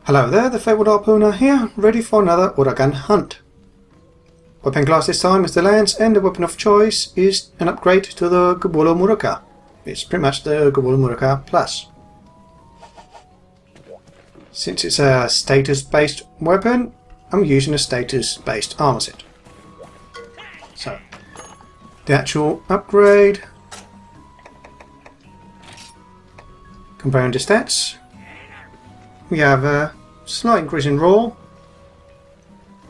Hello there, the Fabled Harpooner here, ready for another Uragaan hunt. Weapon class this time is the lance, and the weapon of choice is an upgrade to the Gobulu Muruka. It's pretty much the Gobulu Muruka Plus. Since it's a status-based weapon, I'm using a status-based armor set. So, the actual upgrade, comparing the stats, we have a slight increase in roll,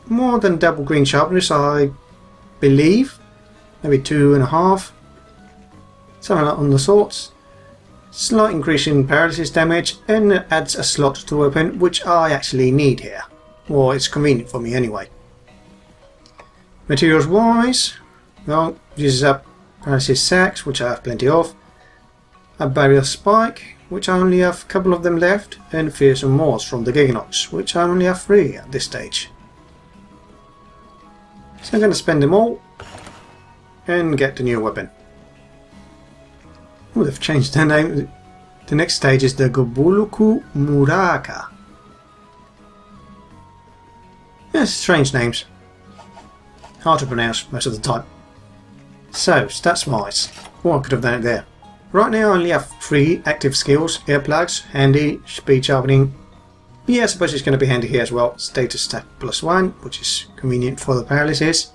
more than double green sharpness I believe, maybe 2.5, something like on the sorts, slight increase in paralysis damage, and it adds a slot to the weapon which I actually need here, or it's convenient for me anyway. Materials wise, well, uses up paralysis sacks, which I have plenty of, a barrier spike, which I only have a couple of them left, and fearsome moors from the Giganox, which I only have 3 at this stage. So I'm going to spend them all and get the new weapon. Oh, they've changed their name. The next stage is the Gobulu Muruka. Yes, strange names. Hard to pronounce most of the time. So, stats wise, I could have done it there. Right now I only have 3 active skills: earplugs, handy, speed sharpening. Yeah, I suppose it's going to be handy here as well. Status stat +1, which is convenient for the paralysis.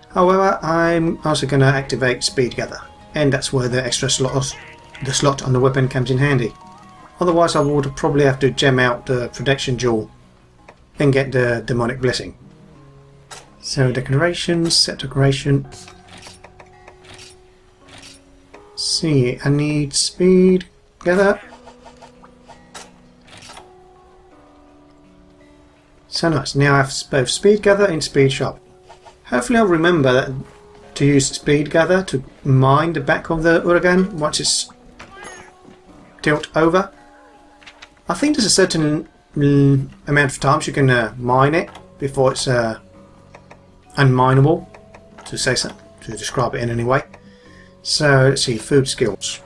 However, I'm also going to activate speed gather, and that's where the extra slot on the weapon comes in handy. Otherwise I would probably have to gem out the protection jewel and get the demonic blessing. So decorations, set decoration. See, I need speed gather. So nice, now I have both speed gather and speed sharp. Hopefully I'll remember to use speed gather to mine the back of the Uragaan once it's tilt over. I think there's a certain amount of times you can mine it before it's unmineable, to say so, to describe it in any way. So let's see, food skills.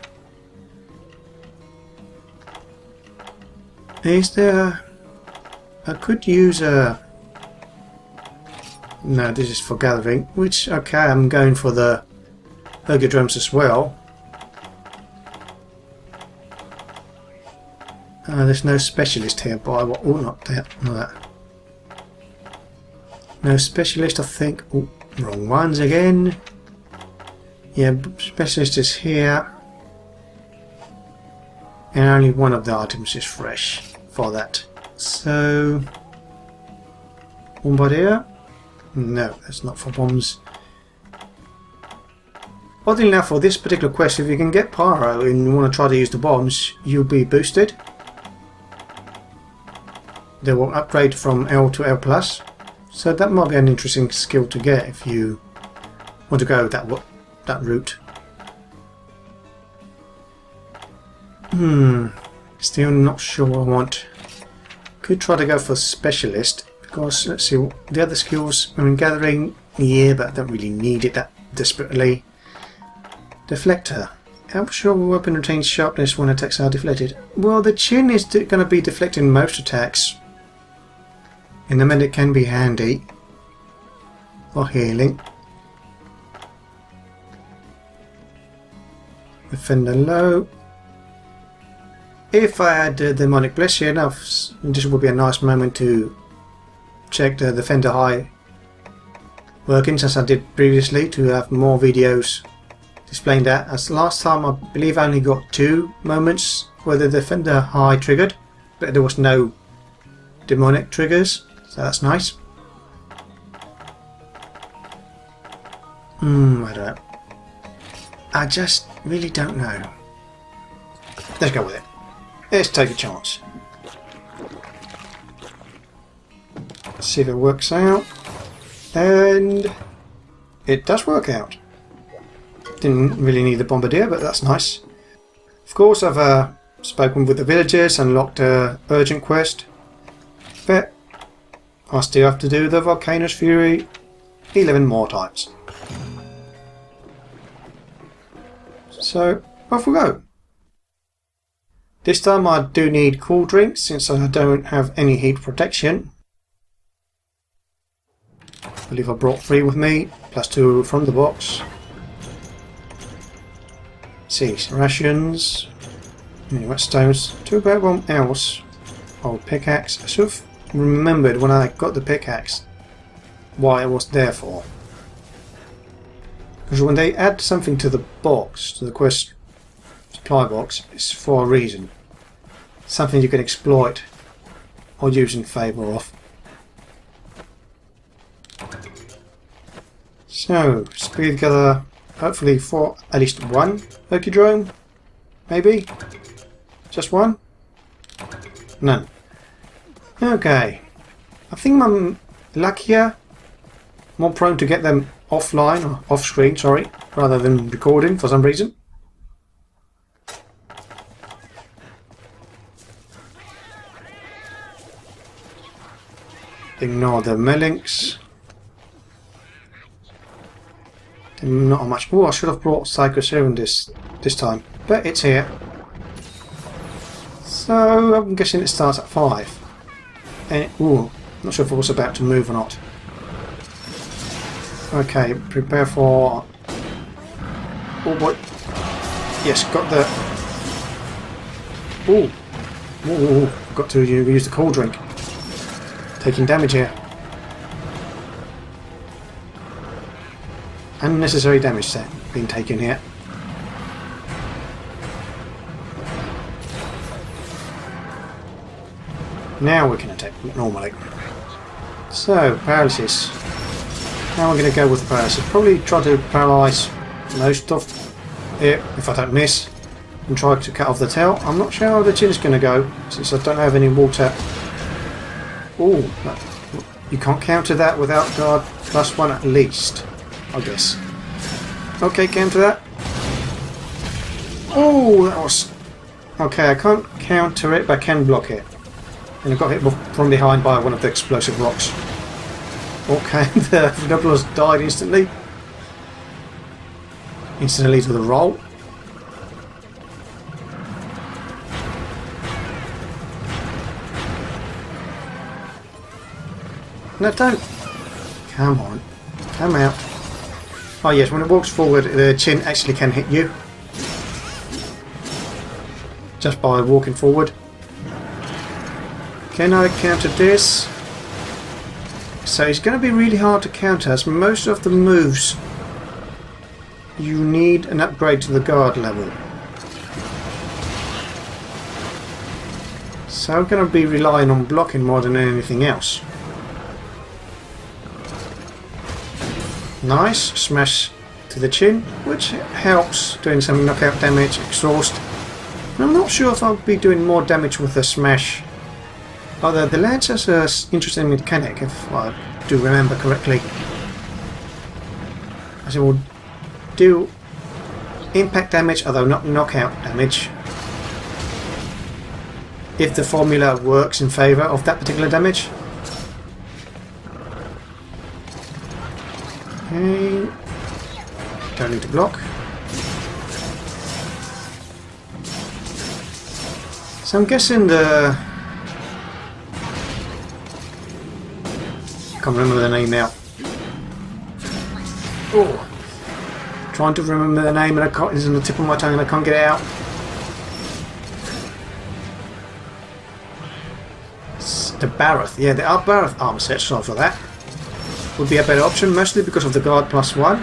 Is there... I could use a... No, this is for gathering, which, okay, I'm going for the ergodrums as well. There's no specialist here, but I will... Oh, not that, not that. No specialist, I think. Oh, wrong ones again. Yeah, specialist is here, and only one of the items is fresh for that. So, bombardier? No, that's not for bombs. Oddly enough, for this particular quest, if you can get pyro and you want to try to use the bombs, you'll be boosted. They will upgrade from L to L+, so that might be an interesting skill to get if you want to go that route. Still not sure what I want. Could try to go for specialist, because let's see, the other skills, I mean, gathering, yeah, but I don't really need it that desperately. Deflector. How sure a weapon retains sharpness when attacks are deflected? Well, the chin is going to be deflecting most attacks, and the medic can be handy for healing. Defender low. If I had the demonic blessing enough, this would be a nice moment to check the defender high workings, as I did previously, to have more videos displaying that. As last time I believe I only got 2 moments where the defender high triggered, but there was no demonic triggers, so that's nice. I don't know. I just really don't know. Let's go with it. Let's take a chance. Let's see if it works out. And it does work out. Didn't really need the bombardier, but that's nice. Of course, I've spoken with the villagers, unlocked an urgent quest, but I still have to do the Volcano's Fury 11 more times. So, off we go. This time I do need cool drinks since I don't have any heat protection. I believe I brought 3 with me, plus 2 from the box. See, rations, mini whetstones, 2 about 1 else. Old pickaxe. I should have remembered when I got the pickaxe why it was there for. Because when they add something to the box, to the quest supply box, it's for a reason. Something you can exploit or use in favour of. So, speed together, hopefully for at least 1 Hercudrome, maybe? Just 1? None. Okay. I think I'm luckier, more prone to get them offline, or off screen, sorry, rather than recording for some reason. Ignore the melinks. Not much. Oh, I should have brought Psycho Serum this time, but it's here. So I'm guessing it starts at 5. And ooh, not sure if I was about to move or not. Okay, prepare for. Oh boy! Yes, got the. Ooh, ooh, got to use the cold drink. Taking damage here. Unnecessary damage set being taken here. Now we can attack normally. So, paralysis. Now we're going to go with the paralysis. Probably try to paralyse most of it if I don't miss. And try to cut off the tail. I'm not sure how the chin's going to go since I don't have any water. Ooh, you can't counter that without guard +1 at least, I guess. Okay, counter that. Oh, that was... Okay, I can't counter it, but I can block it. And I got hit from behind by one of the explosive rocks. Okay, the doublers died instantly. Instantly to the roll. No, don't. Come on. Come out. Oh yes, when it walks forward, the chin actually can hit you. Just by walking forward. Can I counter this? So it's going to be really hard to counter, as most of the moves you need an upgrade to the guard level. So I'm going to be relying on blocking more than anything else. Nice, smash to the chin, which helps doing some knockout damage, exhaust. And I'm not sure if I'll be doing more damage with the smash. Although the lance has an interesting mechanic, if I do remember correctly. As it will do impact damage, although not knockout damage, if the formula works in favour of that particular damage. Okay. Don't need to block. So I'm guessing the... Can't remember the name now. Oh, trying to remember the name and I can't. It's on the tip of my tongue and I can't get it out. It's the Barath, yeah, the Barath armor set. Sorry for that. Would be a better option, mostly because of the guard +1.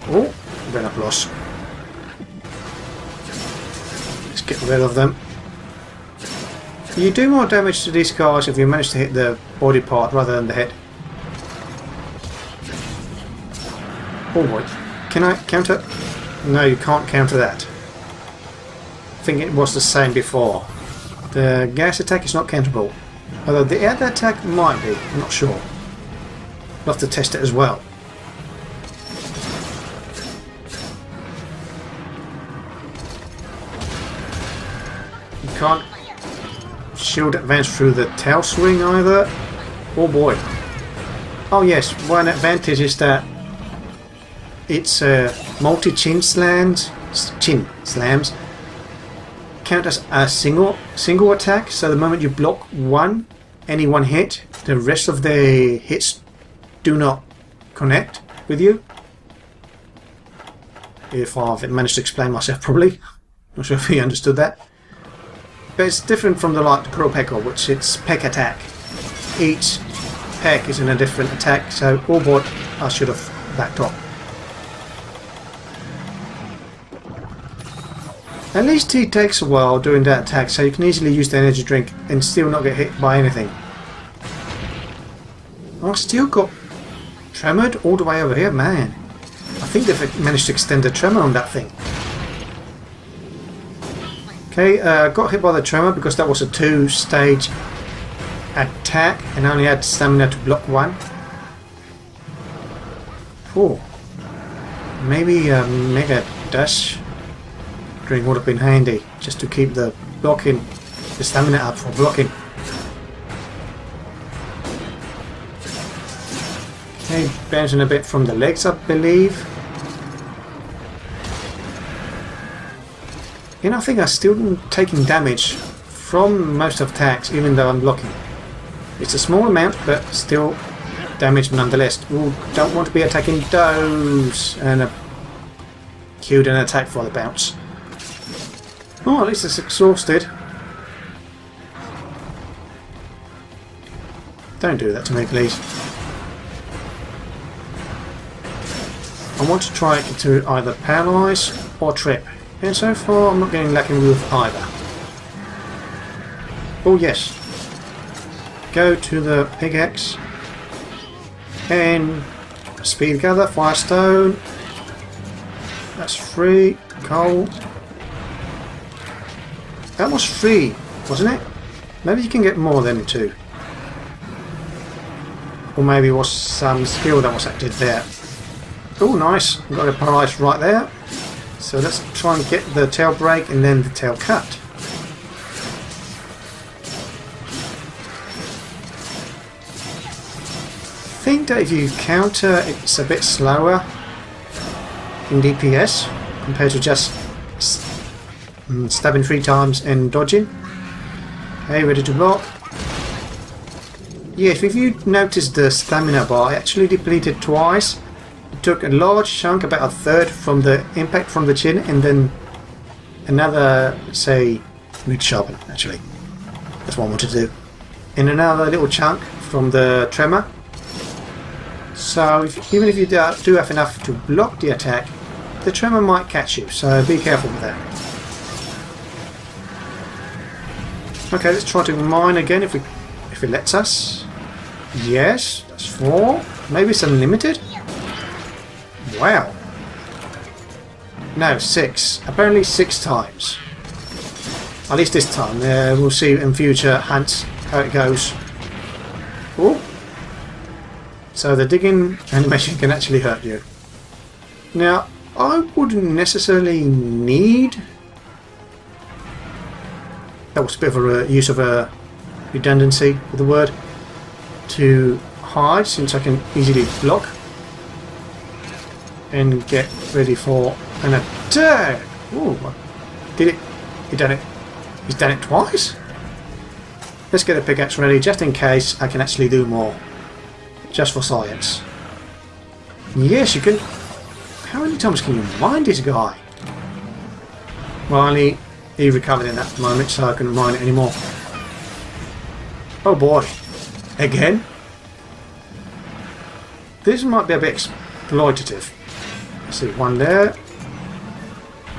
Oh, then I've lost. Let's get rid of them. You do more damage to these guys if you manage to hit the body part rather than the head. Oh boy. Can I counter? No, you can't counter that. I think it was the same before. The gas attack is not counterable. Although the air attack might be, I'm not sure. We'll have to test it as well. You can't shield advance through the tail swing either. Oh boy. Oh yes, one advantage is that it's multi-chin slams, count as a single attack. So the moment you block any one hit, the rest of the hits do not connect with you. If I've managed to explain myself properly. Not sure if you understood that. But it's different from the like Kuropeko, which it's peck attack. Each peck is in a different attack, so oh boy, I should have backed up. At least he takes a while doing that attack, so you can easily use the energy drink and still not get hit by anything. I've still got tremored all the way over here, man. I think they've managed to extend the tremor on that thing. Okay, got hit by the tremor because that was a 2-stage attack and I only had stamina to block one. Oh, maybe a mega dash drink would have been handy just to keep the stamina up for blocking. Okay, bouncing a bit from the legs, I believe. You know, I think I'm still taking damage from most of attacks, even though I'm blocking. It's a small amount, but still damage nonetheless. Ooh, don't want to be attacking those. And queued an attack for the bounce. Oh, at least it's exhausted. Don't do that to me, please. I want to try to either paralyze or trip. And so far I'm not getting lucky with either. Oh yes. Go to the pickaxe. And speed gather, firestone. That's 3. Coal. That was 3, wasn't it? Maybe you can get more than 2. Or maybe it was some skill that was active there. Oh nice, got a paralyze right there. So let's try and get the tail break and then the tail cut. I think that if you counter, it's a bit slower in DPS compared to just stabbing 3 times and dodging. Okay, ready to block. Yes, if you notice the stamina bar, I actually depleted twice. Took a large chunk, about a third from the impact from the chin, and then another, say, need to sharpen actually. That's what I wanted to do. And another little chunk from the tremor. So even if you do have enough to block the attack, the tremor might catch you, so be careful with that. Okay, let's try to mine again if it lets us. Yes, that's 4. Maybe it's unlimited? Wow. No, 6. Apparently 6 times. At least this time. We'll see in future hunts how it goes. Oh. So the digging animation can actually hurt you. Now, I wouldn't necessarily need... That was a bit of a use of a redundancy with the word. To hide, since I can easily block. And get ready for an attack. Ooh, did it? He done it. He's done it twice. Let's get the pickaxe ready just in case I can actually do more. Just for science. Yes, you can. How many times can you mine this guy? Well, he recovered in that moment, so I couldn't mine it anymore. Oh boy, again. This might be a bit exploitative. See, 1 there,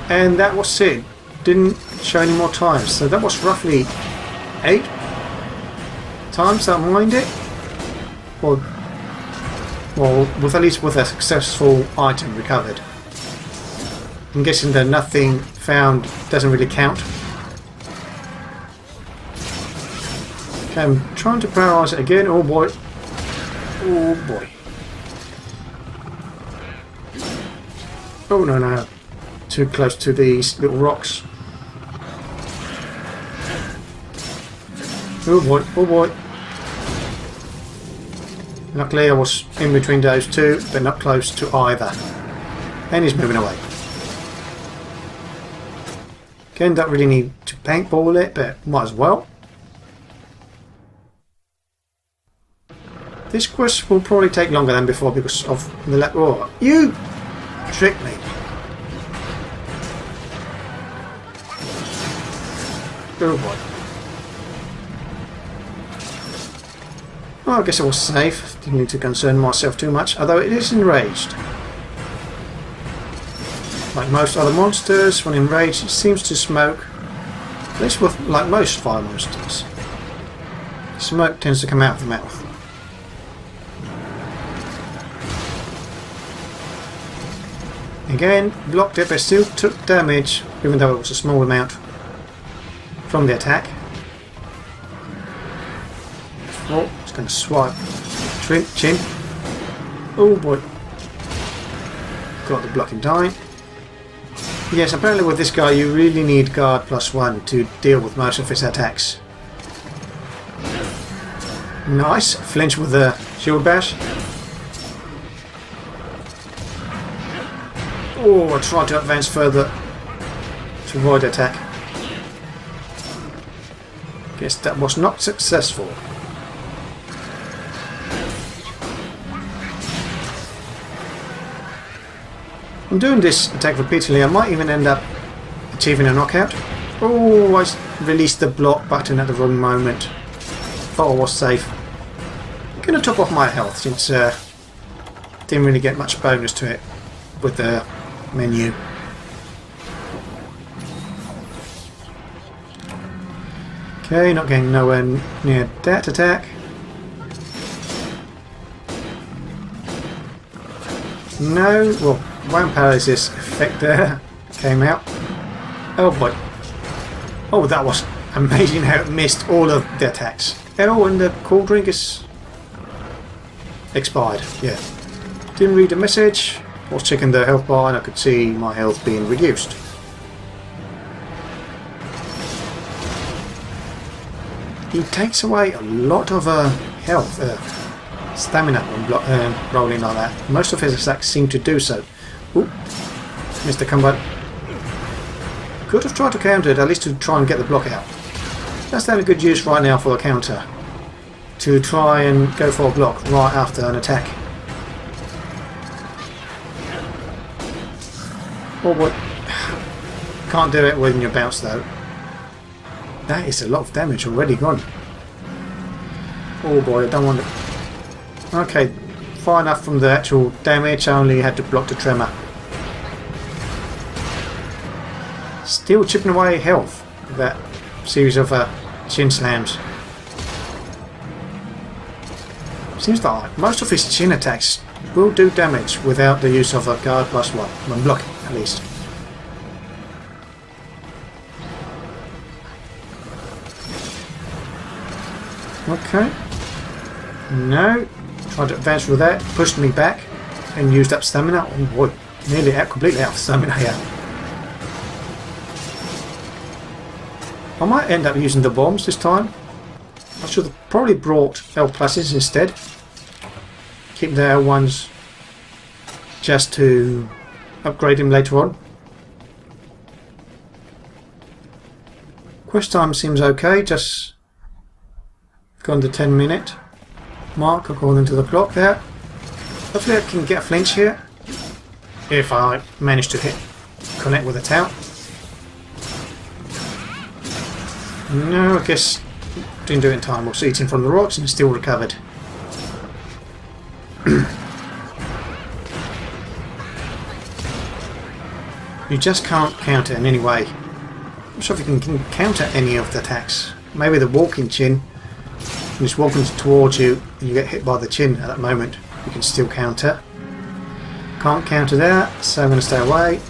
and that was it. Didn't show any more times, so that was roughly 8 times that I mined it. Well, with at least with a successful item recovered. I'm guessing that nothing found doesn't really count. Okay, I'm trying to paralyze it again. Oh boy! Oh boy! Oh no no, too close to these little rocks. Oh boy, oh boy. Luckily I was in between those two, but not close to either. And he's moving away. Again, don't really need to paintball it, but might as well. This quest will probably take longer than before because of the oh, you tricked me. Oh boy. Well, I guess I was safe. Didn't need to concern myself too much, although it is enraged. Like most other monsters, when enraged it seems to smoke. At least with, like most fire monsters. Smoke tends to come out of the mouth. Again, blocked it, but still took damage, even though it was a small amount from the attack. Oh, it's going to swipe. Chin. Oh boy. Got the blocking time. Yes, apparently with this guy you really need guard +1 to deal with most of his attacks. Nice. Flinch with the shield bash. Oh, I tried to advance further to avoid attack. Guess that was not successful. I'm doing this attack repeatedly. I might even end up achieving a knockout. Oh, I released the block button at the wrong moment. Thought I was safe. I'm going to top off my health since didn't really get much bonus to it with the menu. Okay, not getting nowhere near that attack. No, well, one paralysis effect there came out. Oh boy. Oh, that was amazing how it missed all of the attacks. Oh, and the cool drink is expired. Yeah. Didn't read the message. Was checking the health bar and I could see my health being reduced. He takes away a lot of health, stamina when rolling like that. Most of his attacks seem to do so. Ooh, missed the combo. Could have tried to counter it, at least to try and get the block out. That's having good use right now for a counter. To try and go for a block right after an attack. Oh boy. Can't do it when you bounce though. That is a lot of damage already gone. Oh boy, I don't want it. Okay, far enough from the actual damage, I only had to block the tremor. Still chipping away health with that series of chin slams. Seems like most of his chin attacks will do damage without the use of a guard +1, when blocking at least. Okay. No. Tried to advance with that, pushed me back and used up stamina. Oh boy, nearly out, completely out of stamina here. I might end up using the bombs this time. I should have probably brought L pluses instead. Keep the L1s just to upgrade him later on. Quest time seems okay, just gone the 10-minute mark according to the clock there. Hopefully I can get a flinch here if I manage to connect with the tower. No, I guess didn't do it in time. I was eating from the rocks and still recovered. You just can't counter in any way. I'm not sure if you can counter any of the attacks. Maybe the walking chin. When it's walking towards you and you get hit by the chin at that moment, you can still counter. Can't counter that, so I'm going to stay away.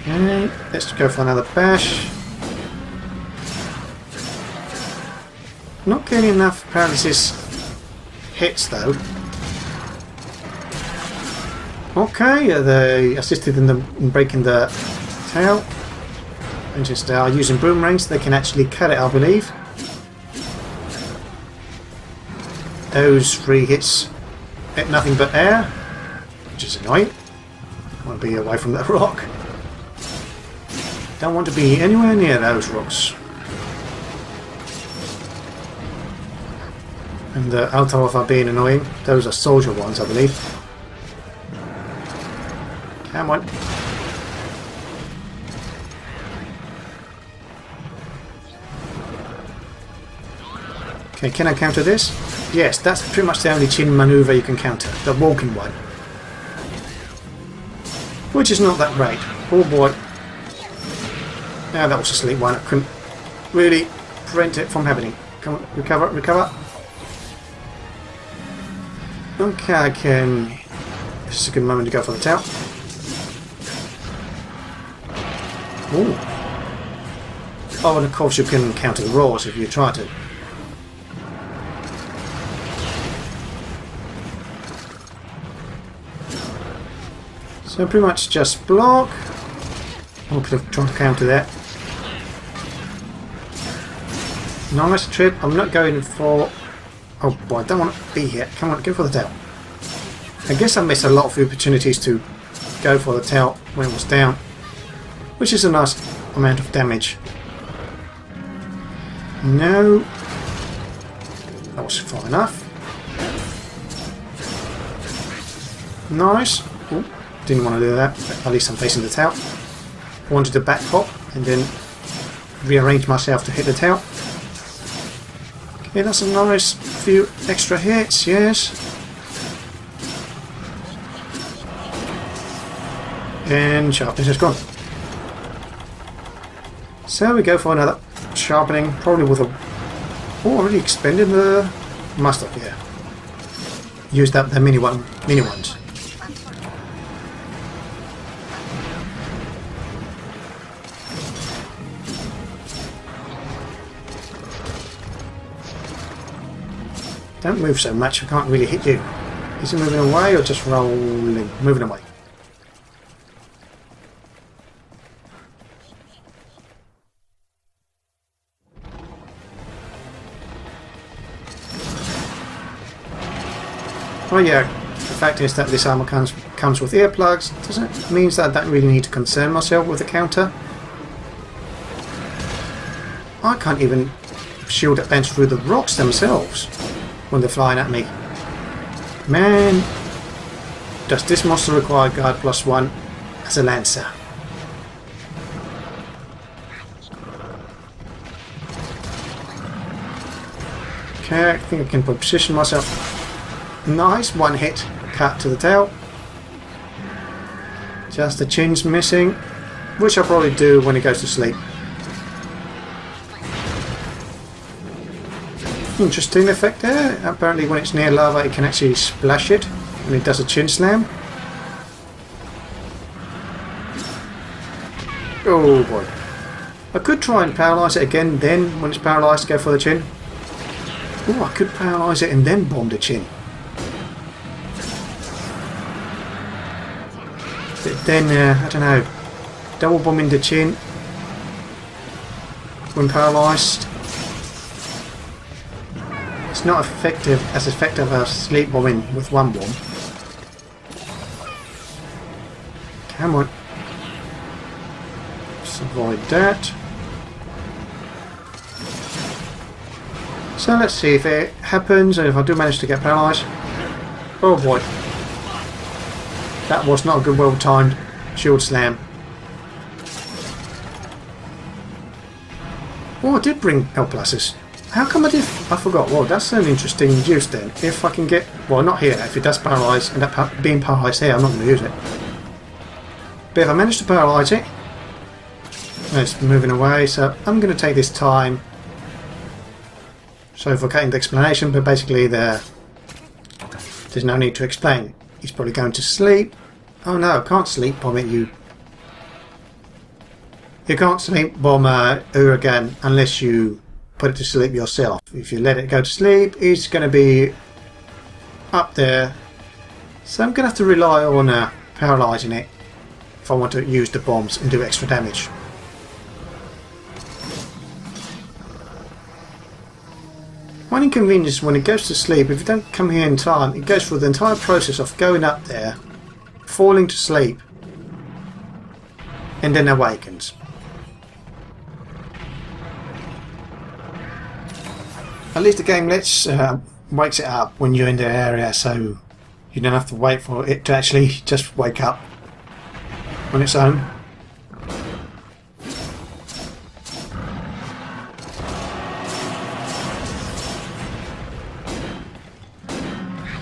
Okay, let's go for another bash. Not getting enough paralysis hits though. Okay, they assisted in breaking the tail. And since they are using boomerangs, they can actually cut it, I believe. Those 3 hits hit nothing but air, which is annoying. Want to be away from that rock. Don't want to be anywhere near those rocks. And the Altaf are being annoying. Those are soldier ones, I believe. Come on. Okay, can I counter this? Yes, that's pretty much the only chin maneuver you can counter. The walking one. Which is not that great. Oh boy. Now that was a sleep one. I couldn't really prevent it from happening. Come on, recover, recover. Okay, I can... This is a good moment to go for the tail. Ooh. Oh, and of course you can counter the roars if you try to. So pretty much just block. I could have tried to counter that. Nice trip. I'm not going for... Oh boy, I don't want to be here. Come on, go for the tail. I guess I missed a lot of opportunities to go for the tail when it was down. Which is a nice amount of damage. No. That was far enough. Nice. Ooh. Didn't want to do that, but at least I'm facing the tail. I wanted to back hop and then rearrange myself to hit the tail. Okay, that's a nice few extra hits, yes. And sharpness is gone. So we go for another sharpening, probably with a... Oh, already expended the... Must have, yeah. Used up the mini ones. Don't move so much, I can't really hit you. Is he moving away or just rolling? Moving away. Oh yeah, the fact is that this armor comes with earplugs. Doesn't mean that I don't really need to concern myself with the counter. I can't even shield that bounce through the rocks themselves when they're flying at me. Man, does this monster require guard +1 as a lancer? Okay, I think I can position myself. Nice, one hit, cut to the tail. Just the chin's missing, which I'll probably do when it goes to sleep. Interesting effect there. Apparently when it's near lava it can actually splash it when it does a chin slam. Oh boy. I could try and paralyse it again, then when it's paralysed go for the chin. Oh, I could paralyse it and then bomb the chin. But then, I don't know, double bombing the chin when paralysed. It's not as effective as sleep bombing with one bomb. Come on. Let's avoid that. So let's see if it happens and if I do manage to get paralysed. Oh boy. That was not a good well-timed shield slam. Oh, I did bring L pluses. How come I did? I forgot. Well, that's an interesting use then. If I can get... Well, not here. If it does paralyse, and that being paralysed here, I'm not going to use it. But if I manage to paralyse it... It's moving away, so I'm going to take this time. Sorry for cutting the explanation, but basically there's no need to explain. He's probably going to sleep. Oh no, can't sleep bomb it, you... You can't sleep bomb Uragaan unless you put it to sleep yourself. If you let it go to sleep, it's going to be up there. So I'm going to have to rely on paralysing it if I want to use the bombs and do extra damage. inconvenience when it goes to sleep, if you don't come here in time, it goes through the entire process of going up there, falling to sleep, and then awakens. At least the game wakes it up when you're in the area, so you don't have to wait for it to actually just wake up on its own.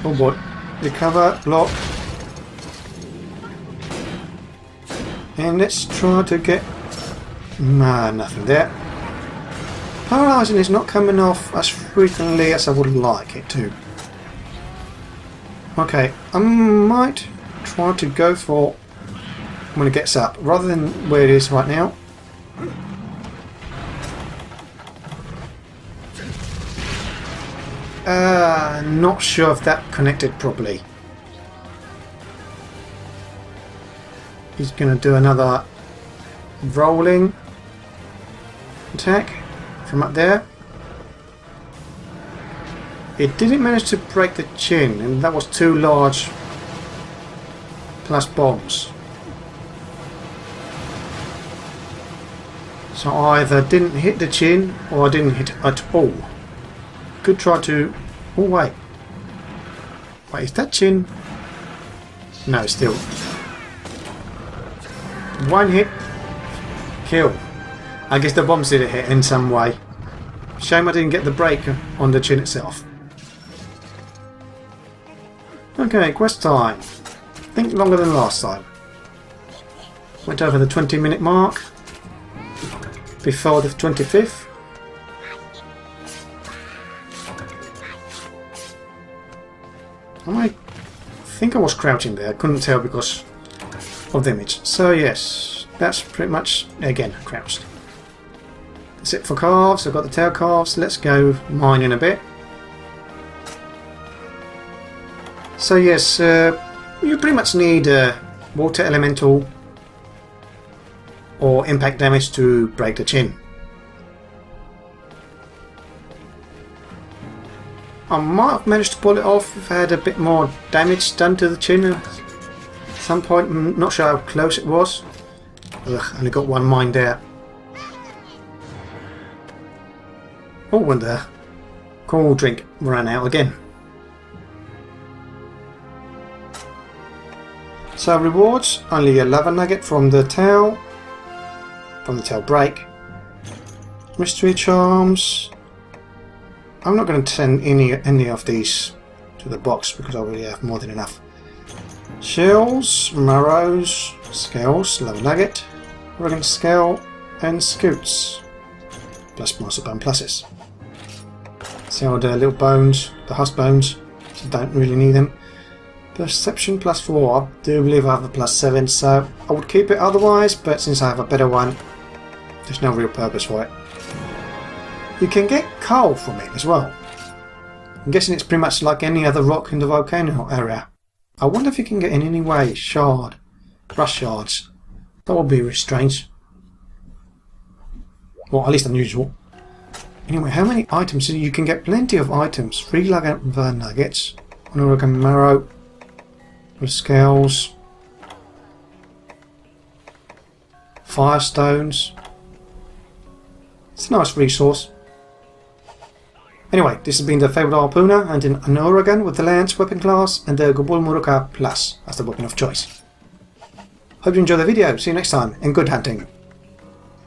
Oh boy, recover, block. And let's try to get... Nah, nothing there. Paralysing is not coming off as frequently as I would like it to. Okay, I might try to go for when it gets up, rather than where it is right now. Not sure if that connected properly. He's going to do another rolling attack from up there. It didn't manage to break the chin, and that was too large plus bombs. So I either didn't hit the chin or I didn't hit it at all. Could try to... Oh wait. Wait, is that chin? No, still. One hit. Kill. I guess the bombs did hit in some way. Shame I didn't get the break on the chin itself. Okay, quest time. I think longer than last time. Went over the 20-minute mark. Before the 25th. I think I was crouching there. I couldn't tell because of the image. So yes, that's pretty much, again, crouched. That's it for calves. I've got the tail calves. Let's go mining a bit. So yes, you pretty much need water elemental or impact damage to break the chin. I might have managed to pull it off if I had a bit more damage done to the chin at some point. I'm not sure how close it was. Ugh, only got one mine there. Oh, and the cool drink ran out again. So rewards, only a lava nugget from the tail break. Mystery charms. I'm not going to send any of these to the box because I already have more than enough. Shells, marrows, scales, lava nugget, Uragaan scale, and scoots. Plus marsupial pluses. See all the little bones, the husk bones, so don't really need them. Perception plus 4, I do believe I have a plus 7, so I would keep it otherwise, but since I have a better one, there's no real purpose for it. You can get coal from it as well. I'm guessing it's pretty much like any other rock in the volcano area. I wonder if you can get in any way rust shards. That would be really strange. Well, at least unusual. Anyway, how many items? You can get plenty of items. 3 lava nuggets, 1 Uragaan marrow, with scales, firestones. It's a nice resource. Anyway, this has been the Fabled Harpooner and an Uragaan with the Lance weapon class and the Gobulu Muruka Plus as the weapon of choice. Hope you enjoyed the video. See you next time and good hunting.